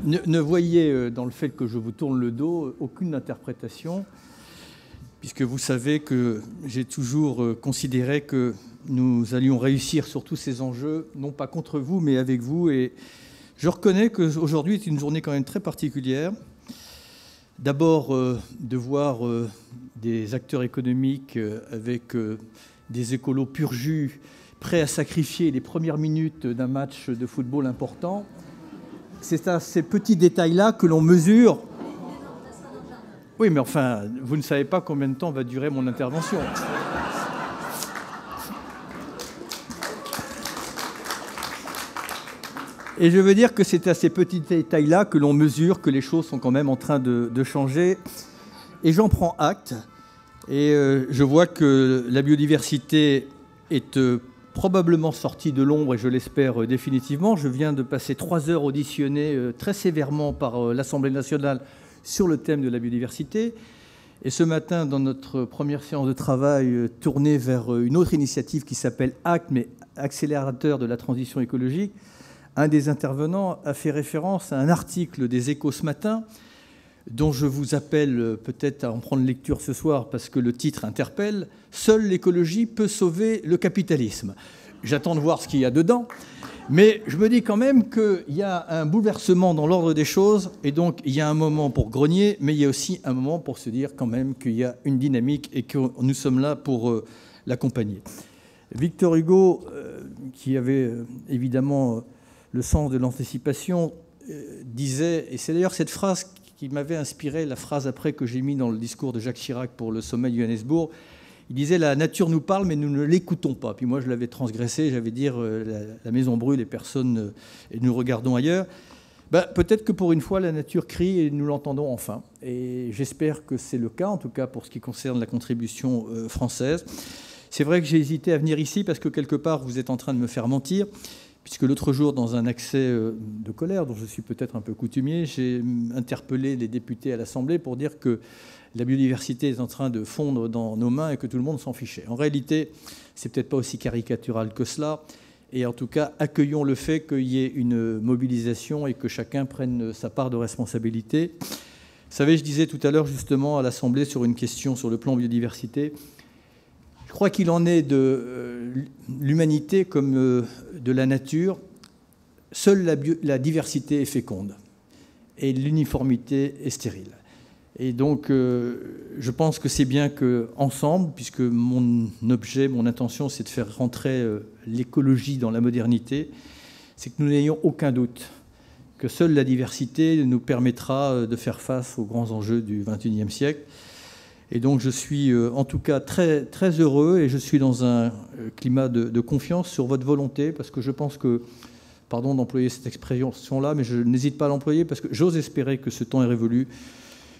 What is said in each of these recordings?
ne voyez dans le fait que je vous tourne le dos aucune interprétation, puisque vous savez que j'ai toujours considéré que nous allions réussir sur tous ces enjeux, non pas contre vous, mais avec vous. Et je reconnais qu'aujourd'hui est une journée quand même très particulière. D'abord, de voir des acteurs économiques avec des écolos pur jus, prêts à sacrifier les premières minutes d'un match de football important. C'est à ces petits détails-là que l'on mesure. Oui, mais enfin, vous ne savez pas combien de temps va durer mon intervention. Et je veux dire que c'est à ces petits détails-là que l'on mesure que les choses sont quand même en train de changer. Et j'en prends acte. Et je vois que la biodiversité est probablement sortie de l'ombre, et je l'espère définitivement. Je viens de passer 3 heures auditionnées très sévèrement par l'Assemblée nationale sur le thème de la biodiversité. Et ce matin, dans notre première séance de travail tournée vers une autre initiative qui s'appelle ACT, mais accélérateur de la transition écologique, un des intervenants a fait référence à un article des Échos ce matin, dont je vous appelle peut-être à en prendre lecture ce soir parce que le titre interpelle « Seule l'écologie peut sauver le capitalisme ». J'attends de voir ce qu'il y a dedans, mais je me dis quand même qu'il y a un bouleversement dans l'ordre des choses, et donc il y a un moment pour grogner, mais il y a aussi un moment pour se dire quand même qu'il y a une dynamique et que nous sommes là pour l'accompagner. Victor Hugo, qui avait évidemment le sens de l'anticipation, disait, et c'est d'ailleurs cette phrase qui m'avait inspiré la phrase après que j'ai mis dans le discours de Jacques Chirac pour le sommet de Johannesburg, il disait « La nature nous parle, mais nous ne l'écoutons pas ». Puis moi, je l'avais transgressé, j'avais dit « La maison brûle et personne, et nous regardons ailleurs ». Peut-être que pour une fois, la nature crie et nous l'entendons enfin. Et j'espère que c'est le cas, en tout cas pour ce qui concerne la contribution française. C'est vrai que j'ai hésité à venir ici parce que quelque part, vous êtes en train de me faire mentir, puisque l'autre jour, dans un accès de colère, dont je suis peut-être un peu coutumier, j'ai interpellé les députés à l'Assemblée pour dire que la biodiversité est en train de fondre dans nos mains et que tout le monde s'en fichait. En réalité, c'est peut-être pas aussi caricatural que cela. Et en tout cas, accueillons le fait qu'il y ait une mobilisation et que chacun prenne sa part de responsabilité. Vous savez, je disais tout à l'heure justement à l'Assemblée sur une question sur le plan biodiversité, je crois qu'il en est de l'humanité comme de la nature. Seule la diversité est féconde et l'uniformité est stérile. Et donc, je pense que c'est bien qu'ensemble, puisque mon objet, mon intention, c'est de faire rentrer l'écologie dans la modernité, c'est que nous n'ayons aucun doute que seule la diversité nous permettra de faire face aux grands enjeux du XXIe siècle. Et donc je suis en tout cas très, très heureux et je suis dans un climat de confiance sur votre volonté parce que je pense que, pardon d'employer cette expression-là, mais je n'hésite pas à l'employer parce que j'ose espérer que ce temps est révolu.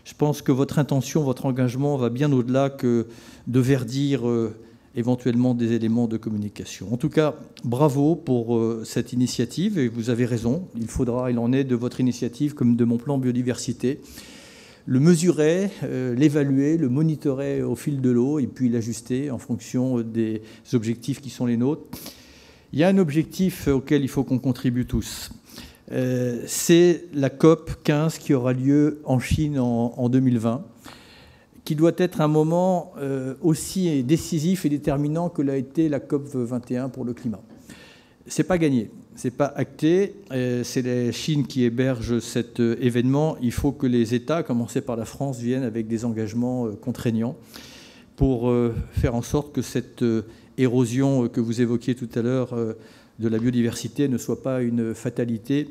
Je pense que votre intention, votre engagement va bien au-delà que de verdir éventuellement des éléments de communication. En tout cas, bravo pour cette initiative et vous avez raison, il en est de votre initiative comme de mon plan biodiversité. Le mesurer, l'évaluer, le monitorer au fil de l'eau et puis l'ajuster en fonction des objectifs qui sont les nôtres. Il y a un objectif auquel il faut qu'on contribue tous. C'est la COP 15 qui aura lieu en Chine en 2020, qui doit être un moment aussi décisif et déterminant que l'a été la COP 21 pour le climat. Ce n'est pas gagné. Ce n'est pas acté, c'est la Chine qui héberge cet événement. Il faut que les États, à commencer par la France, viennent avec des engagements contraignants pour faire en sorte que cette érosion que vous évoquiez tout à l'heure de la biodiversité ne soit pas une fatalité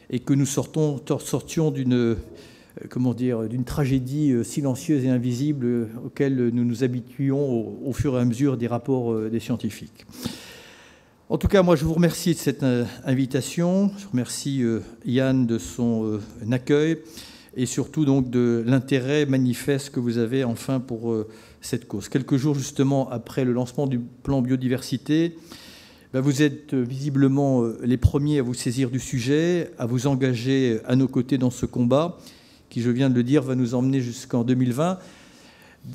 et que nous sortions d'une tragédie silencieuse et invisible auquel nous nous habituons au fur et à mesure des rapports des scientifiques. En tout cas, moi, je vous remercie de cette invitation. Je remercie Yann de son accueil et surtout donc de l'intérêt manifeste que vous avez enfin pour cette cause. Quelques jours justement après le lancement du plan biodiversité, vous êtes visiblement les premiers à vous saisir du sujet, à vous engager à nos côtés dans ce combat qui, je viens de le dire, va nous emmener jusqu'en 2020.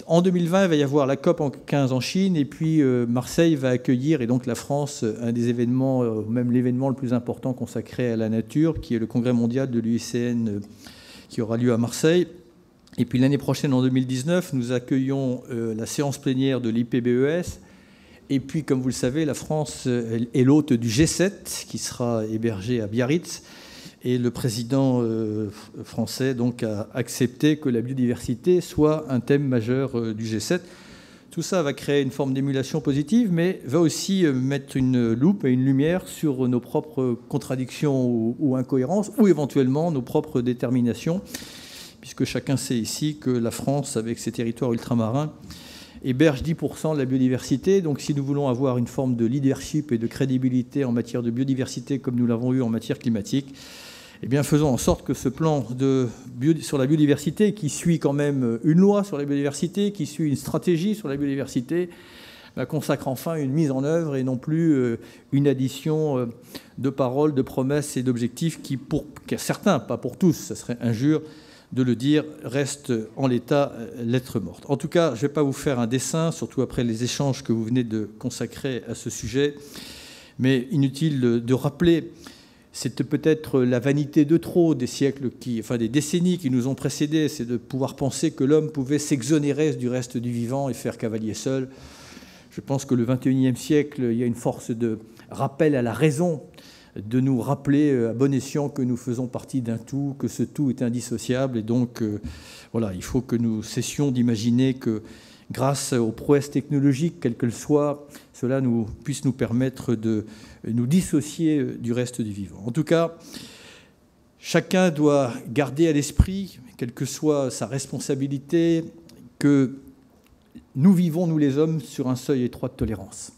En 2020, il va y avoir la COP15 en Chine, et puis Marseille va accueillir, et donc la France, un des événements, même l'événement le plus important consacré à la nature, qui est le congrès mondial de l'UICN qui aura lieu à Marseille. Et puis l'année prochaine, en 2019, nous accueillons la séance plénière de l'IPBES. Et puis, comme vous le savez, la France est l'hôte du G7, qui sera hébergé à Biarritz. Et le président français donc, a accepté que la biodiversité soit un thème majeur du G7. Tout ça va créer une forme d'émulation positive, mais va aussi mettre une loupe et une lumière sur nos propres contradictions ou incohérences, ou éventuellement nos propres déterminations, puisque chacun sait ici que la France, avec ses territoires ultramarins, héberge 10% de la biodiversité. Donc si nous voulons avoir une forme de leadership et de crédibilité en matière de biodiversité, comme nous l'avons eu en matière climatique, eh bien, faisons en sorte que ce plan sur la biodiversité, qui suit quand même une loi sur la biodiversité, qui suit une stratégie sur la biodiversité, consacre enfin une mise en œuvre et non plus une addition de paroles, de promesses et d'objectifs qui, pour certains, pas pour tous, ce serait injure de le dire, restent en l'état lettre morte. En tout cas, je ne vais pas vous faire un dessin, surtout après les échanges que vous venez de consacrer à ce sujet, mais inutile de rappeler. C'est peut-être la vanité de trop des siècles, des décennies qui nous ont précédés, c'est de pouvoir penser que l'homme pouvait s'exonérer du reste du vivant et faire cavalier seul. Je pense que le XXIe siècle, il y a une force de rappel à la raison, de nous rappeler à bon escient que nous faisons partie d'un tout, que ce tout est indissociable. Et donc, voilà, il faut que nous cessions d'imaginer que, grâce aux prouesses technologiques, quelles qu'elles soient, cela puisse nous permettre de nous dissocier du reste du vivant. En tout cas, chacun doit garder à l'esprit, quelle que soit sa responsabilité, que nous vivons, nous les hommes, sur un seuil étroit de tolérance.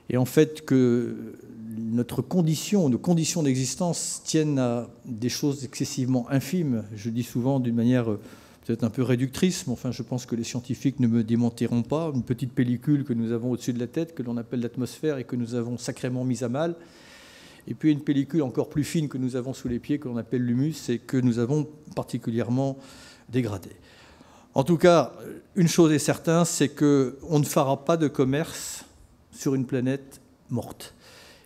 Et en fait, que nos conditions d'existence tiennent à des choses excessivement infimes. Je dis souvent d'une manière peut-être un peu réductrice, mais enfin je pense que les scientifiques ne me démentiront pas. Une petite pellicule que nous avons au-dessus de la tête, que l'on appelle l'atmosphère et que nous avons sacrément mise à mal. Et puis une pellicule encore plus fine que nous avons sous les pieds, que l'on appelle l'humus, et que nous avons particulièrement dégradée. En tout cas, une chose est certaine, c'est qu'on ne fera pas de commerce sur une planète morte.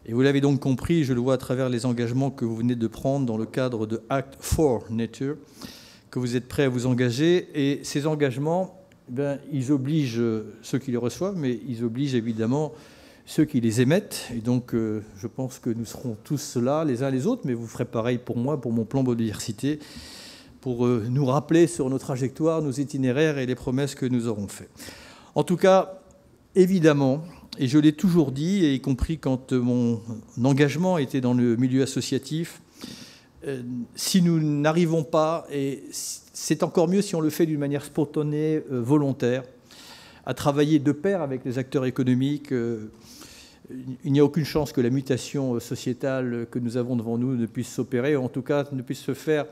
Et vous l'avez donc compris, je le vois à travers les engagements que vous venez de prendre dans le cadre de Act for Nature, que vous êtes prêts à vous engager. Et ces engagements, ils obligent ceux qui les reçoivent, mais ils obligent évidemment ceux qui les émettent. Et donc, je pense que nous serons tous là, les uns les autres, mais vous ferez pareil pour moi, pour mon plan biodiversité, pour nous rappeler sur nos trajectoires, nos itinéraires et les promesses que nous aurons faites. En tout cas, évidemment, et je l'ai toujours dit, y compris quand mon engagement était dans le milieu associatif, si nous n'arrivons pas, et c'est encore mieux si on le fait d'une manière spontanée, volontaire, à travailler de pair avec les acteurs économiques, il n'y a aucune chance que la mutation sociétale que nous avons devant nous ne puisse s'opérer, ou en tout cas ne puisse se faire,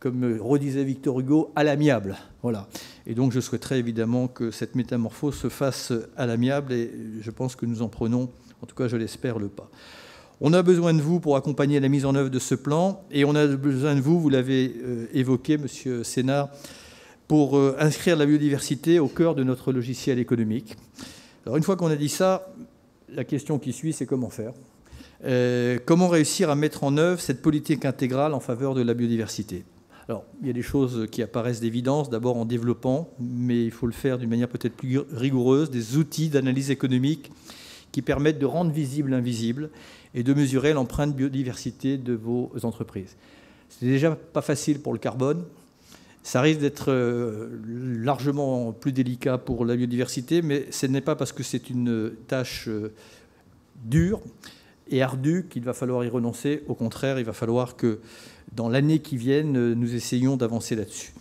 comme redisait Victor Hugo, à l'amiable. Voilà. Et donc je souhaiterais évidemment que cette métamorphose se fasse à l'amiable, et je pense que nous en prenons, en tout cas je l'espère, le pas. On a besoin de vous pour accompagner la mise en œuvre de ce plan, et on a besoin de vous, vous l'avez évoqué, Monsieur Sénard, pour inscrire la biodiversité au cœur de notre logiciel économique. Alors une fois qu'on a dit ça, la question qui suit, c'est comment faire ? Comment réussir à mettre en œuvre cette politique intégrale en faveur de la biodiversité ? Alors, il y a des choses qui apparaissent d'évidence, d'abord en développant, mais il faut le faire d'une manière peut-être plus rigoureuse, des outils d'analyse économique qui permettent de rendre visible l'invisible et de mesurer l'empreinte biodiversité de vos entreprises. C'est déjà pas facile pour le carbone. Ça risque d'être largement plus délicat pour la biodiversité, mais ce n'est pas parce que c'est une tâche dure et ardue qu'il va falloir y renoncer. Au contraire, il va falloir que dans l'année qui vient, nous essayions d'avancer là-dessus.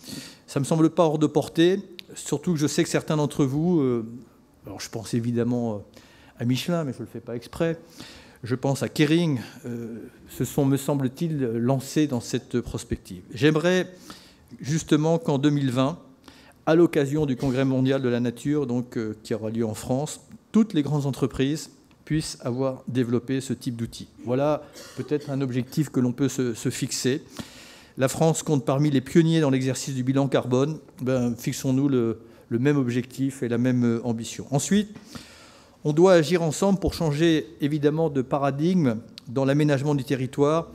Ça ne me semble pas hors de portée, surtout que je sais que certains d'entre vous, alors je pense évidemment à Michelin, mais je ne le fais pas exprès, je pense à Kering, se sont, me semble-t-il, lancés dans cette prospective. J'aimerais justement qu'en 2020, à l'occasion du Congrès mondial de la nature, donc, qui aura lieu en France, toutes les grandes entreprises puissent avoir développé ce type d'outils. Voilà peut-être un objectif que l'on peut se fixer. La France compte parmi les pionniers dans l'exercice du bilan carbone. Fixons-nous le le même objectif et la même ambition. Ensuite, on doit agir ensemble pour changer évidemment de paradigme dans l'aménagement du territoire,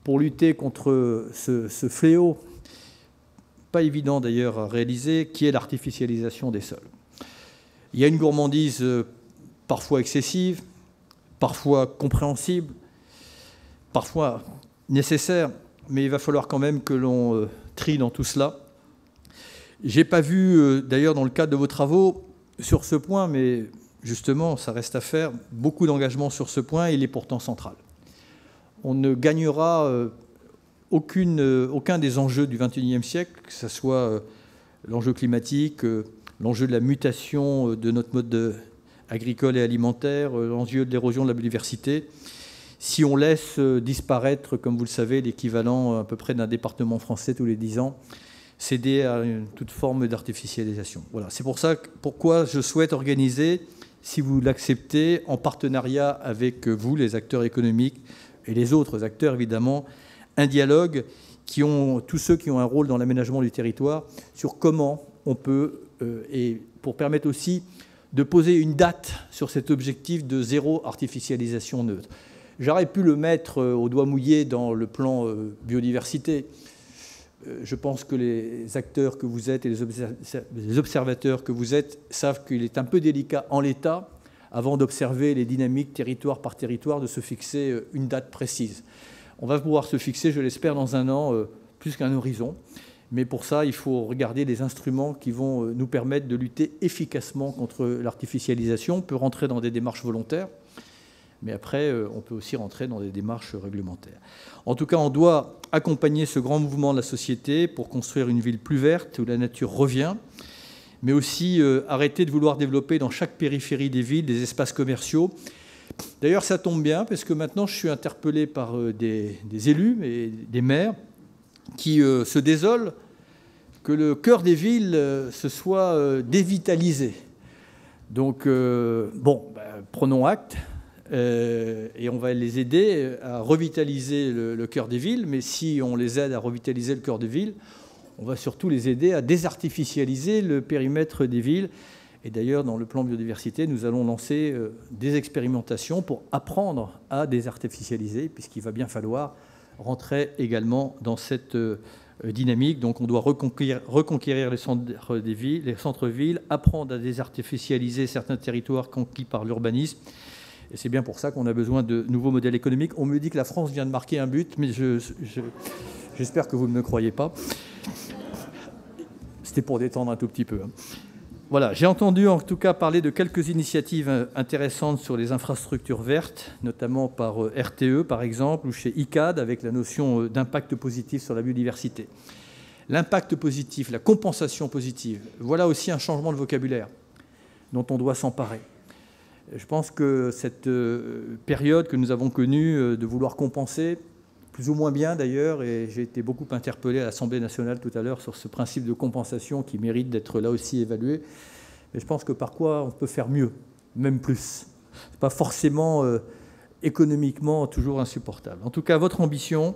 pour lutter contre ce fléau, pas évident d'ailleurs à réaliser, qui est l'artificialisation des sols. Il y a une gourmandise parfois excessive, parfois compréhensible, parfois nécessaire, mais il va falloir quand même que l'on trie dans tout cela. Je n'ai pas vu, d'ailleurs, dans le cadre de vos travaux, sur ce point, mais justement, ça reste à faire, beaucoup d'engagement sur ce point, et il est pourtant central. On ne gagnera aucun des enjeux du XXIe siècle, que ce soit l'enjeu climatique, l'enjeu de la mutation de notre mode agricole et alimentaire, l'enjeu de l'érosion de la biodiversité, si on laisse disparaître, comme vous le savez, l'équivalent à peu près d'un département français tous les 10 ans, céder à toute forme d'artificialisation. Voilà. C'est pourquoi je souhaite organiser, si vous l'acceptez, en partenariat avec vous, les acteurs économiques, et les autres acteurs, évidemment, un dialogue tous ceux qui ont un rôle dans l'aménagement du territoire, sur comment on peut, et pour permettre aussi de poser une date sur cet objectif de zéro artificialisation neutre. J'aurais pu le mettre au doigt mouillé dans le plan biodiversité. Je pense que les acteurs que vous êtes et les observateurs que vous êtes savent qu'il est un peu délicat en l'état, avant d'observer les dynamiques territoire par territoire, de se fixer une date précise. On va pouvoir se fixer, je l'espère, dans un an, plus qu'un horizon. Mais pour ça, il faut regarder les instruments qui vont nous permettre de lutter efficacement contre l'artificialisation. On peut rentrer dans des démarches volontaires, mais après, on peut aussi rentrer dans des démarches réglementaires. En tout cas, on doit accompagner ce grand mouvement de la société pour construire une ville plus verte, où la nature revient, mais aussi arrêter de vouloir développer dans chaque périphérie des villes des espaces commerciaux. D'ailleurs, ça tombe bien, parce que maintenant, je suis interpellé par des élus et des maires qui se désolent que le cœur des villes se soit dévitalisé. Donc, prenons acte, et on va les aider à revitaliser le cœur des villes, mais si on les aide à revitaliser le cœur des villes, on va surtout les aider à désartificialiser le périmètre des villes. Et d'ailleurs, dans le plan biodiversité, nous allons lancer des expérimentations pour apprendre à désartificialiser, puisqu'il va bien falloir rentrer également dans cette dynamique. Donc on doit reconquérir les centres-villes, apprendre à désartificialiser certains territoires conquis par l'urbanisme. Et c'est bien pour ça qu'on a besoin de nouveaux modèles économiques. On me dit que la France vient de marquer un but, mais j'espère que vous ne me croyez pas. C'était pour détendre un tout petit peu. Voilà, j'ai entendu en tout cas parler de quelques initiatives intéressantes sur les infrastructures vertes, notamment par RTE par exemple, ou chez ICAD avec la notion d'impact positif sur la biodiversité. L'impact positif, la compensation positive, voilà aussi un changement de vocabulaire dont on doit s'emparer. Je pense que cette période que nous avons connue de vouloir compenser, plus ou moins bien d'ailleurs, et j'ai été beaucoup interpellé à l'Assemblée nationale tout à l'heure sur ce principe de compensation qui mérite d'être là aussi évalué. Mais je pense que par quoi on peut faire mieux, même plus. Ce n'est pas forcément économiquement toujours insupportable. En tout cas, votre ambition,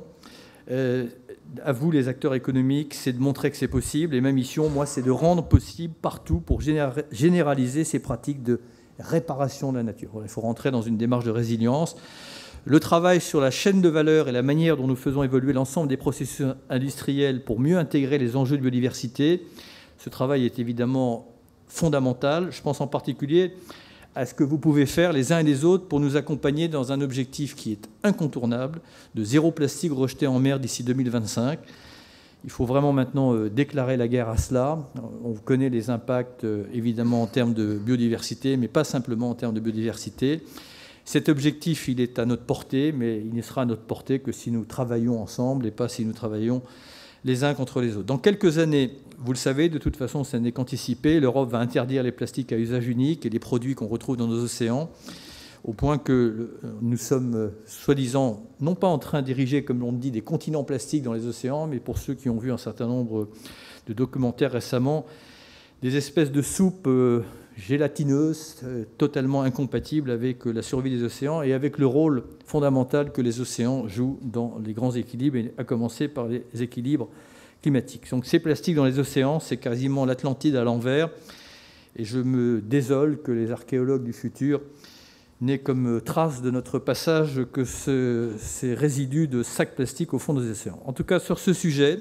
à vous les acteurs économiques, c'est de montrer que c'est possible. Et ma mission, moi, c'est de rendre possible partout pour généraliser ces pratiques de réparation de la nature. Il faut rentrer dans une démarche de résilience. Le travail sur la chaîne de valeur et la manière dont nous faisons évoluer l'ensemble des processus industriels pour mieux intégrer les enjeux de biodiversité, ce travail est évidemment fondamental. Je pense en particulier à ce que vous pouvez faire les uns et les autres pour nous accompagner dans un objectif qui est incontournable, de zéro plastique rejeté en mer d'ici 2025. Il faut vraiment maintenant déclarer la guerre à cela. On connaît les impacts évidemment en termes de biodiversité, mais pas simplement en termes de biodiversité. Cet objectif, il est à notre portée, mais il ne sera à notre portée que si nous travaillons ensemble et pas si nous travaillons les uns contre les autres. Dans quelques années, vous le savez, de toute façon, ça n'est qu'anticipé, l'Europe va interdire les plastiques à usage unique et les produits qu'on retrouve dans nos océans, au point que nous sommes soi-disant, non pas en train d'ériger, comme on dit, des continents plastiques dans les océans, mais pour ceux qui ont vu un certain nombre de documentaires récemment, des espèces de soupes gélatineuses, totalement incompatibles avec la survie des océans et avec le rôle fondamental que les océans jouent dans les grands équilibres, et à commencer par les équilibres climatique. Donc ces plastiques dans les océans, c'est quasiment l'Atlantide à l'envers. Et je me désole que les archéologues du futur n'aient comme trace de notre passage que ces résidus de sacs plastiques au fond des océans. En tout cas, sur ce sujet,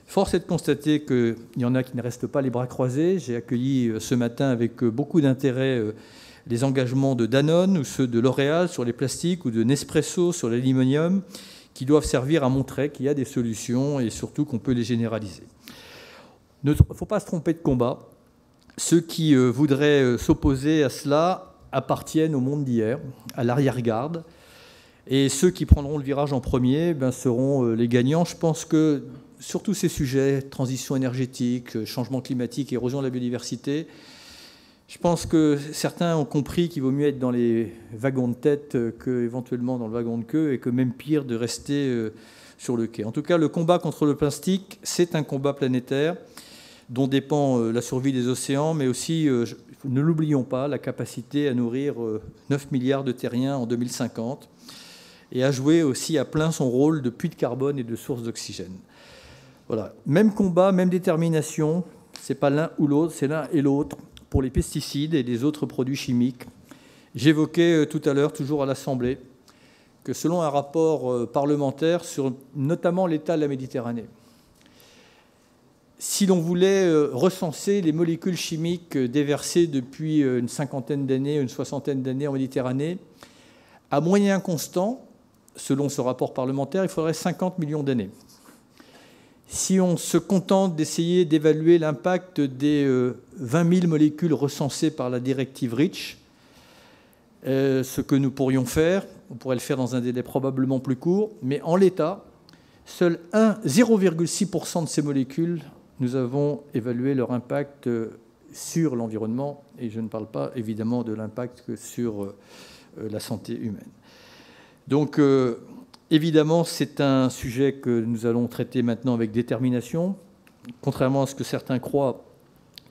force est de constater qu'il y en a qui ne restent pas les bras croisés. J'ai accueilli ce matin avec beaucoup d'intérêt les engagements de Danone ou ceux de L'Oréal sur les plastiques ou de Nespresso sur l'aluminium qui doivent servir à montrer qu'il y a des solutions et surtout qu'on peut les généraliser. Il ne faut pas se tromper de combat. Ceux qui voudraient s'opposer à cela appartiennent au monde d'hier, à l'arrière-garde. Et ceux qui prendront le virage en premier seront les gagnants. Je pense que sur tous ces sujets, transition énergétique, changement climatique, érosion de la biodiversité, je pense que certains ont compris qu'il vaut mieux être dans les wagons de tête qu'éventuellement dans le wagon de queue, et que même pire de rester sur le quai. En tout cas, le combat contre le plastique, c'est un combat planétaire dont dépend la survie des océans, mais aussi, ne l'oublions pas, la capacité à nourrir 9 milliards de terriens en 2050 et à jouer aussi à plein son rôle de puits de carbone et de source d'oxygène. Voilà. Même combat, même détermination, ce n'est pas l'un ou l'autre, c'est l'un et l'autre pour les pesticides et les autres produits chimiques. J'évoquais tout à l'heure, toujours à l'Assemblée, que selon un rapport parlementaire sur notamment l'état de la Méditerranée, si l'on voulait recenser les molécules chimiques déversées depuis une cinquantaine d'années, une soixantaine d'années en Méditerranée, à moyen constant, selon ce rapport parlementaire, il faudrait 50 millions d'années. Si on se contente d'essayer d'évaluer l'impact des 20 000 molécules recensées par la directive REACH, ce que nous pourrions faire, on pourrait le faire dans un délai probablement plus court, mais en l'état, seul 0,6% de ces molécules, nous avons évalué leur impact sur l'environnement, et je ne parle pas évidemment de l'impact que sur la santé humaine. Donc, évidemment, c'est un sujet que nous allons traiter maintenant avec détermination. Contrairement à ce que certains croient,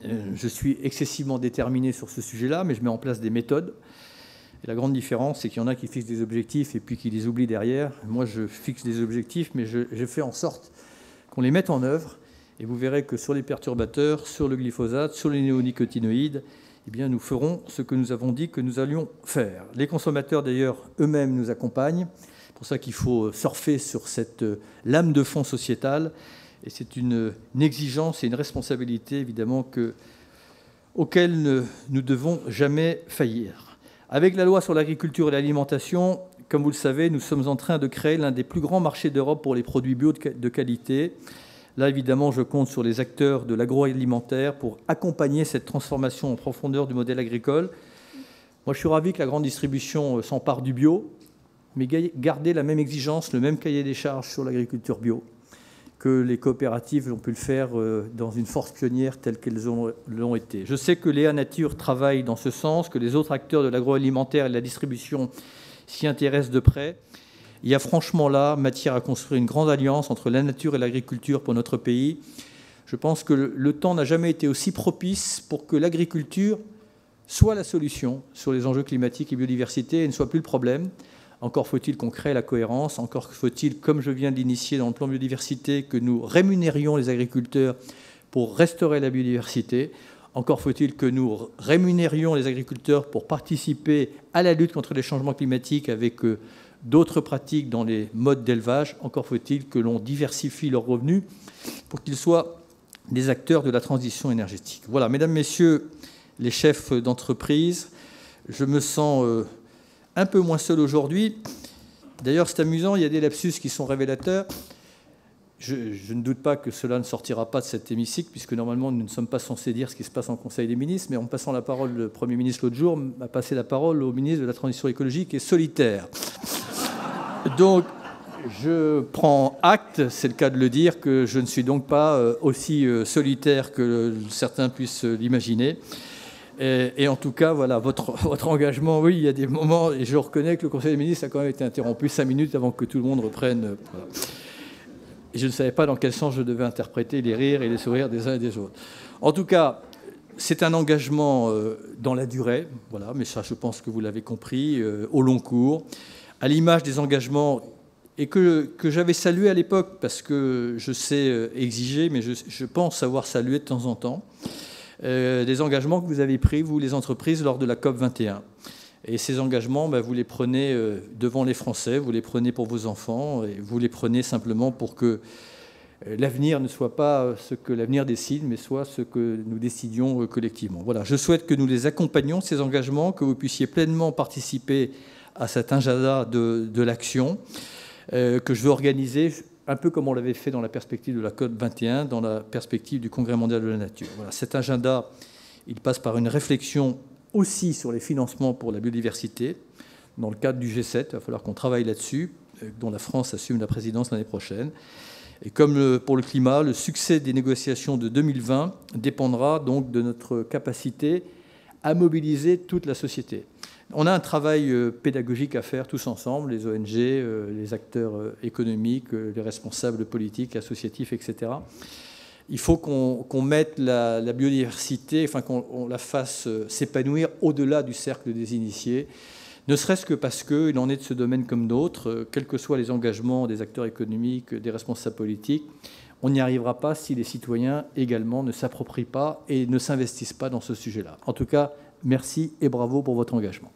je suis excessivement déterminé sur ce sujet-là, mais je mets en place des méthodes. Et la grande différence, c'est qu'il y en a qui fixent des objectifs et puis qui les oublient derrière. Moi, je fixe des objectifs, mais je fais en sorte qu'on les mette en œuvre. Et vous verrez que sur les perturbateurs, sur le glyphosate, sur les néonicotinoïdes, eh bien, nous ferons ce que nous avons dit que nous allions faire. Les consommateurs, d'ailleurs, eux-mêmes nous accompagnent. C'est pour ça qu'il faut surfer sur cette lame de fond sociétale. Et c'est une exigence et une responsabilité, évidemment, auxquelles nous ne devons jamais faillir. Avec la loi sur l'agriculture et l'alimentation, comme vous le savez, nous sommes en train de créer l'un des plus grands marchés d'Europe pour les produits bio de qualité. Là, évidemment, je compte sur les acteurs de l'agroalimentaire pour accompagner cette transformation en profondeur du modèle agricole. Moi, je suis ravi que la grande distribution s'empare du bio, mais garder la même exigence, le même cahier des charges sur l'agriculture bio que les coopératives ont pu le faire dans une force pionnière telle qu'elles l'ont été. Je sais que Léa Nature travaille dans ce sens, que les autres acteurs de l'agroalimentaire et de la distribution s'y intéressent de près. Il y a franchement là matière à construire une grande alliance entre la nature et l'agriculture pour notre pays. Je pense que le temps n'a jamais été aussi propice pour que l'agriculture soit la solution sur les enjeux climatiques et biodiversité et ne soit plus le problème. Encore faut-il qu'on crée la cohérence, encore faut-il, comme je viens de l'initier dans le plan biodiversité, que nous rémunérions les agriculteurs pour restaurer la biodiversité. Encore faut-il que nous rémunérions les agriculteurs pour participer à la lutte contre les changements climatiques avec d'autres pratiques dans les modes d'élevage. Encore faut-il que l'on diversifie leurs revenus pour qu'ils soient des acteurs de la transition énergétique. Voilà, mesdames, messieurs les chefs d'entreprise, je me sens un peu moins seul aujourd'hui. D'ailleurs, c'est amusant, il y a des lapsus qui sont révélateurs. Je ne doute pas que cela ne sortira pas de cet hémicycle, puisque normalement, nous ne sommes pas censés dire ce qui se passe en Conseil des ministres, mais en passant la parole, le Premier ministre l'autre jour m'a passé la parole au ministre de la Transition écologique et solitaire. Donc, je prends acte, c'est le cas de le dire, que je ne suis donc pas aussi solitaire que certains puissent l'imaginer. Et en tout cas, voilà, votre engagement, oui, il y a des moments, et je reconnais que le Conseil des ministres a quand même été interrompu 5 minutes avant que tout le monde reprenne. Voilà. Et je ne savais pas dans quel sens je devais interpréter les rires et les sourires des uns et des autres. En tout cas, c'est un engagement dans la durée, voilà, mais ça, je pense que vous l'avez compris, au long cours, à l'image des engagements et que j'avais salué à l'époque, parce que je sais exiger, mais je pense savoir saluer de temps en temps, des engagements que vous avez pris, vous, les entreprises, lors de la COP 21. Et ces engagements, vous les prenez devant les Français, vous les prenez pour vos enfants, et vous les prenez simplement pour que l'avenir ne soit pas ce que l'avenir décide, mais soit ce que nous décidions collectivement. Voilà, je souhaite que nous les accompagnions, ces engagements, que vous puissiez pleinement participer à cet agenda de l'action, que je veux organiser un peu comme on l'avait fait dans la perspective de la COP 21, dans la perspective du Congrès mondial de la nature. Voilà, cet agenda, il passe par une réflexion aussi sur les financements pour la biodiversité. Dans le cadre du G7, il va falloir qu'on travaille là-dessus, dont la France assume la présidence l'année prochaine. Et comme pour le climat, le succès des négociations de 2020 dépendra donc de notre capacité à mobiliser toute la société. On a un travail pédagogique à faire tous ensemble, les ONG, les acteurs économiques, les responsables politiques, associatifs, etc. Il faut qu'on mette la biodiversité, enfin qu'on la fasse s'épanouir au-delà du cercle des initiés, ne serait-ce que parce qu'il en est de ce domaine comme d'autres, quels que soient les engagements des acteurs économiques, des responsables politiques, on n'y arrivera pas si les citoyens également ne s'approprient pas et ne s'investissent pas dans ce sujet-là. En tout cas, merci et bravo pour votre engagement.